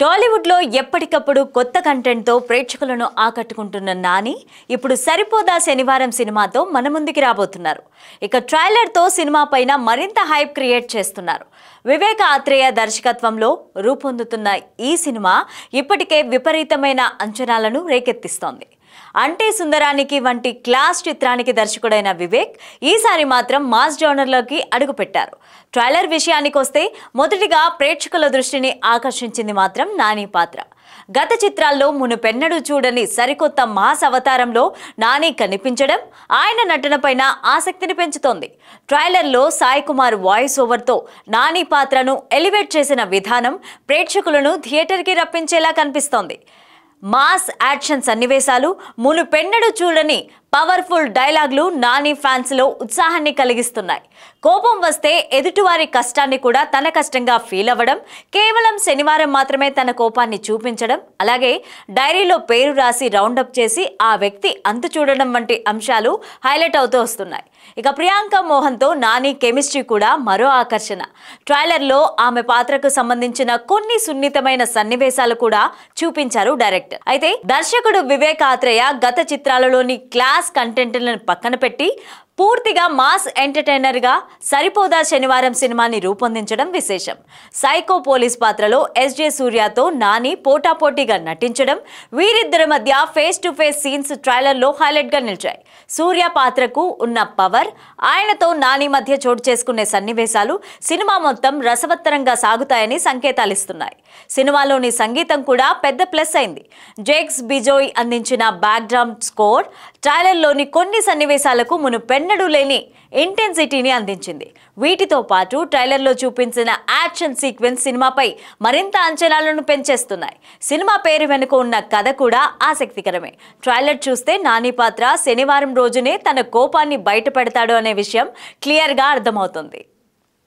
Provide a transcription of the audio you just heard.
టాలీవుడ్ లో ఎప్పటికప్పుడు కొత్త కంటెంట్ తో ప్రేక్షకులను ఆకట్టుకుంటున్న నాని ఇప్పుడు సరిపోదా శనివారం సినిమాతో మన ముందుకి రాబోతున్నారు. ఇక ట్రైలర్ తో సినిమా పైన మరింత హైప్ క్రియేట్ చేస్తున్నారు. వివేక్ ఆత్రేయ దర్శకత్వంలో రూపొందుతున్న ఈ సినిమా ఇప్పటికే విపరీతమైన అంచనాలను రేకెత్తిస్తోంది. అంటే సుందరానికి వంటి క్లాస్ చిత్రానికి దర్శకుడైన వివేక్ ఈసారి మాత్రం మాస్ జోనర్లోకి అడుగుపెట్టారు. ట్రైలర్ విషయానికి వస్తే మొదటిగా ప్రేక్షకుల దృష్టిని ఆకర్షించింది మాత్రం నాని పాత్ర. గత చిత్రాల్లో మునుపెన్నడూ చూడని సరికొత్త మాస్ అవతారంలో నాని కనిపించడం ఆయన నటనపైన ఆసక్తిని పెంచుతోంది. ట్రైలర్లో సాయి కుమార్ వాయిస్ ఓవర్తో నాని పాత్రను ఎలివేట్ చేసిన విధానం ప్రేక్షకులను థియేటర్కి రప్పించేలా కనిపిస్తోంది. మాస్ యాక్షన్ సన్నివేశాలు, మునుపెన్నడూ చూడని పవర్ఫుల్ డైలాగులు నాని ఫ్యాన్స్ లో ఉత్సాహాన్ని కలిగిస్తున్నాయి. కోపం వస్తే ఎదుటివారి కష్టాన్ని కూడా తన కష్టంగా ఫీల్ అవ్వడం, కేవలం శనివారం మాత్రమే తన కోపాన్ని చూపించడం, అలాగే డైరీలో పేరు రాసి రౌండప్ చేసి ఆ వ్యక్తి అంతు చూడడం వంటి అంశాలు హైలైట్ అవుతూ వస్తున్నాయి. ఇక ప్రియాంక మోహన్తో నాని కెమిస్ట్రీ కూడా మరో ఆకర్షణ. ట్రైలర్లో ఆమె పాత్రకు సంబంధించిన కొన్ని సున్నితమైన సన్నివేశాలు కూడా చూపించారు డైరెక్టర్. అయితే దర్శకుడు వివేక్ ఆత్రేయ గత చిత్రాలలోని క్లాస్ కంటెంట్లను పక్కన పెట్టి పూర్తిగా మాస్ ఎంటర్టైనర్ గా సరిపోదా శనివారం సినిమాని రూపొందించడం విశేషం. సైకో పోలీస్ పాత్రలో ఎస్జే సూర్యతో నాని పోటాపోటీగా నటించడం, వీరిద్దరి మధ్య face to face scenes trailer లో హైలైట్ గా నిలిచాయి. సూర్య పాత్రకు ఉన్న పవర్, ఆయనతో నాని మధ్య చోటు చేసుకునే సన్నివేశాలు సినిమా మొత్తం రసవత్తరంగా సాగుతాయని సంకేతాలు ఇస్తున్నాయి. సినిమాలోని సంగీతం కూడా పెద్ద ప్లస్ అయింది. జేక్స్ బిజోయ్ అందించిన బ్యాక్గ్రౌండ్ స్కోర్ ట్రైలర్లోని కొన్ని సన్నివేశాలకు మునుపెన్నడూ లేని ఇంటెన్సిటీని అందించింది. వీటితో పాటు ట్రైలర్లో చూపించిన యాక్షన్ సీక్వెన్స్ సినిమాపై మరింత అంచనాలను పెంచేస్తున్నాయి. సినిమా పేరు వెనుక ఉన్న కథ కూడా ఆసక్తికరమే. ట్రైలర్ చూస్తే నాని పాత్ర శనివారం రోజునే తన కోపాన్ని బయటపెడతాడు అనే విషయం క్లియర్గా అర్థమవుతుంది.